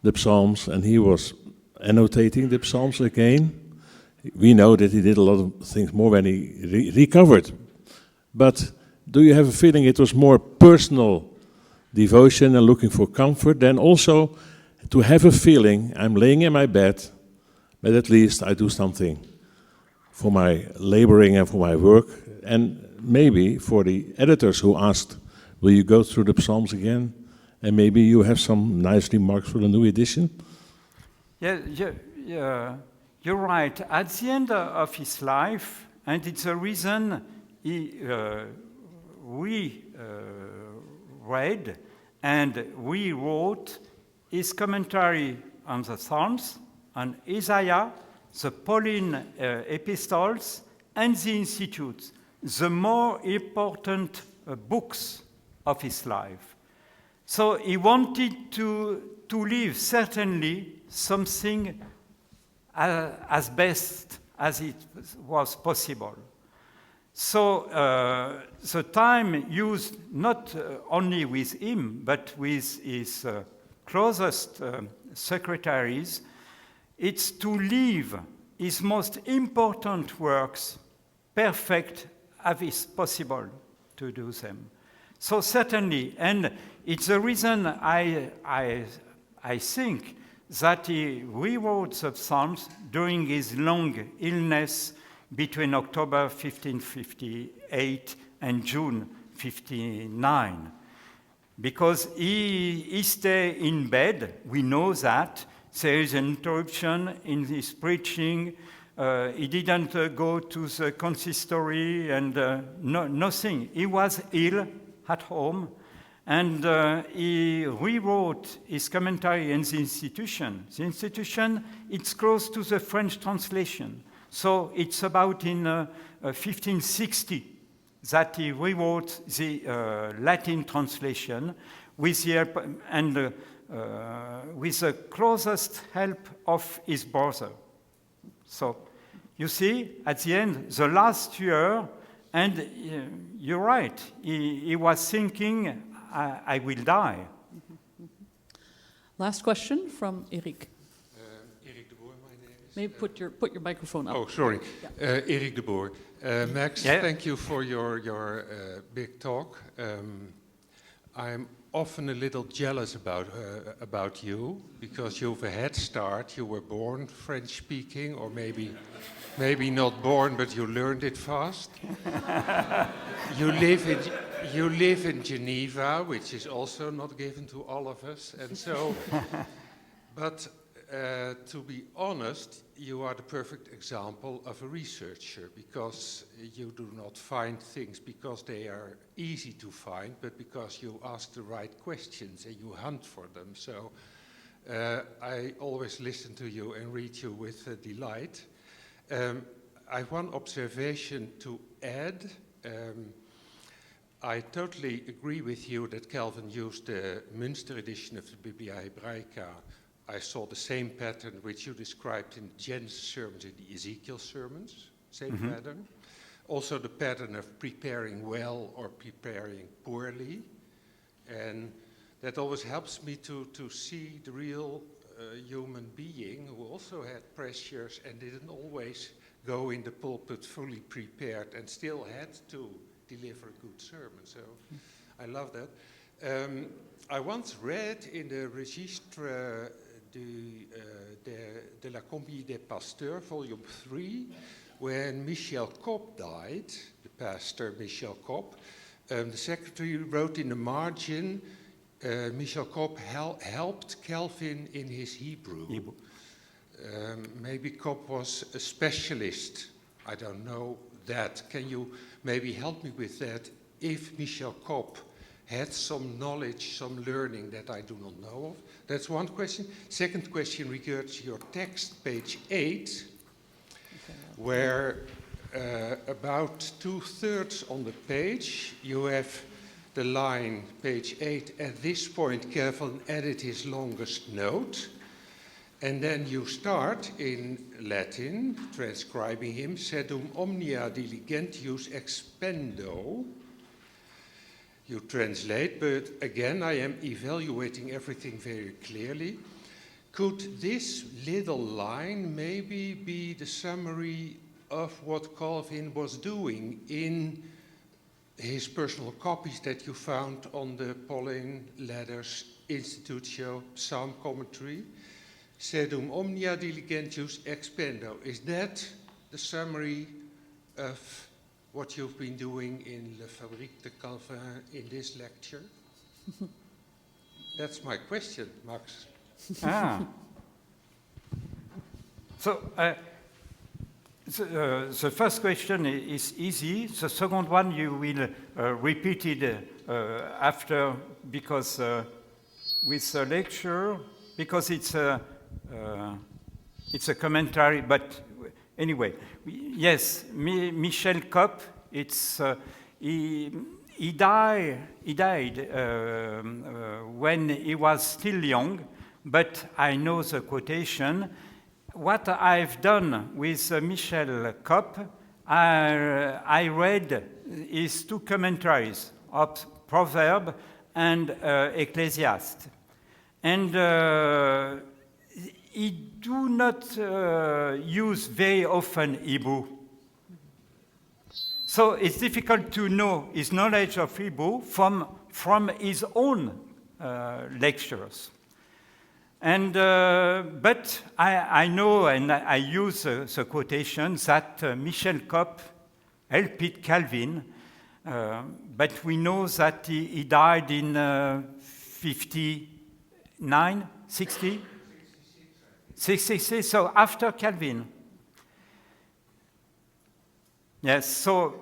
Speaker 6: the Psalms and he was annotating the Psalms again. We know that he did a lot of things more when he recovered. But do you have a feeling it was more personal devotion and looking for comfort than also to have a feeling, I'm laying in my bed, but at least I do something for my laboring and for my work, and maybe for the editors who asked, will you go through the Psalms again? And maybe you have some nice remarks for the new edition?
Speaker 2: Yeah, you're right. At the end of his life, and it's a reason we read and we wrote his commentary on the Psalms, on Isaiah, the Pauline epistles and the Institutes, the more important books of his life. So he wanted to leave certainly something as best as it was possible. So the time used not only with him, but with his closest secretaries, it's to leave his most important works perfect as is possible to do them. So certainly, and it's the reason I think that he rewrote the Psalms during his long illness between October 1558 and June 59. Because he stayed in bed, we know that. There is an interruption in his preaching. He didn't go to the consistory and nothing. He was ill at home, and he rewrote his commentary in the Institution. The Institution, it's close to the French translation. So it's about in 1560 that he rewrote the Latin translation with the help and with the closest help of his brother. So you see, at the end, the last year, and you're right, he was thinking, I will die.
Speaker 1: Last question from Eric.
Speaker 7: Erik de Boer, my name is.
Speaker 1: Maybe put your microphone up.
Speaker 7: Oh, sorry. Erik de Boer. Max,
Speaker 2: Yeah.
Speaker 7: thank you for your big talk. I'm often a little jealous about you because you have a head start. You were born French-speaking, or maybe not born, but you learned it fast. You live in Geneva, which is also not given to all of us, and so. But to be honest, you are the perfect example of a researcher, because you do not find things because they are easy to find, but because you ask the right questions and you hunt for them. So I always listen to you and read you with delight. I have one observation to add. I totally agree with you that Calvin used the Münster edition of the Biblia Hebraica. I saw the same pattern which you described in the Genesis sermons, in the Ezekiel sermons, same pattern. Also the pattern of preparing well or preparing poorly. And that always helps me to see the real human being who also had pressures and didn't always go in the pulpit fully prepared and still had to deliver a good sermon. So I love that. I once read in the Registre de la Compagnie des Pasteurs, volume 3, when Michel Copp died, the pastor Michel Copp, the secretary wrote in the margin, Michel Copp helped Calvin in his Hebrew. Maybe Copp was a specialist. I don't know that. Can you maybe help me with that? If Michel Copp had some knowledge, some learning that I do not know of? That's one question. Second question regards your text, page 8, where about 2/3 on the page, you have the line, page 8, at this point, Calvin added his longest note. And then you start in Latin, transcribing him, sedum omnia diligentius expendo. You translate, but again, I am evaluating everything very clearly. Could this little line maybe be the summary of what Calvin was doing in his personal copies that you found on the Pauline Letters Institutio Psalm Commentary? Sedum omnia diligentius expendo. Is that the summary of what you've been doing in La Fabrique de Calvin in this lecture? That's my question, Max.
Speaker 2: So the first question is easy. The second one you will repeat it after, because with the lecture, because it's it's a commentary, but anyway, yes, Michel Kopp, it's, he died when he was still young, but I know the quotation. What I've done with Michel Kopp, I read his two commentaries of Proverbs and Ecclesiastes. And he do not use very often Hebrew. So it's difficult to know his knowledge of Hebrew from his own lectures. And, but I know, and I use the quotation that Michel Kopp helped Calvin, but we know that he died in 59, 60? 66, so after Calvin. Yes, so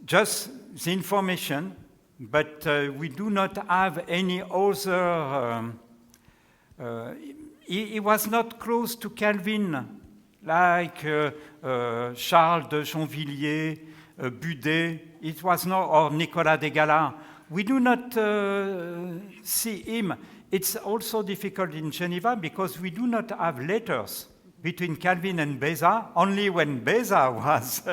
Speaker 2: just the information, but we do not have any other. He was not close to Calvin, like Charles de Genvilliers, Budet. It was not, or Nicolas de Galas. We do not see him. It's also difficult in Geneva because we do not have letters between Calvin and Beza, only when Beza was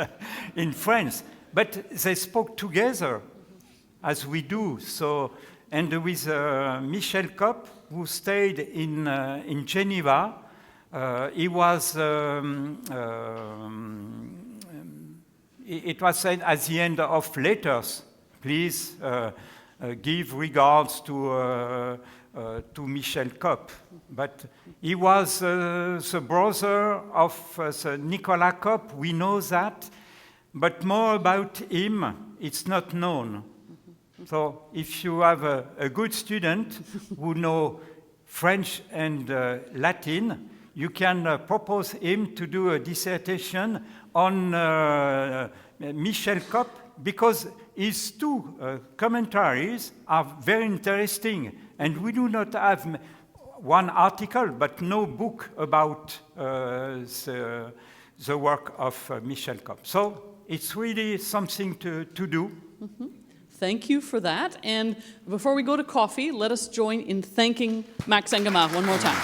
Speaker 2: in France. But they spoke together, as we do. So, and with Michel Kopp, who stayed in Geneva, it was said at the end of letters, please give regards to Michel Kopp. But he was the brother of Nicolas Kopp, we know that, but more about him, it's not known. So if you have a good student who know French and Latin, you can propose him to do a dissertation on Michel Kopp, because his two commentaries are very interesting, and we do not have one article, but no book about the work of Michel Kopp. So it's really something to do.
Speaker 1: Mm-hmm. Thank you for that. And before we go to coffee, let us join in thanking Maag Engammare one more time.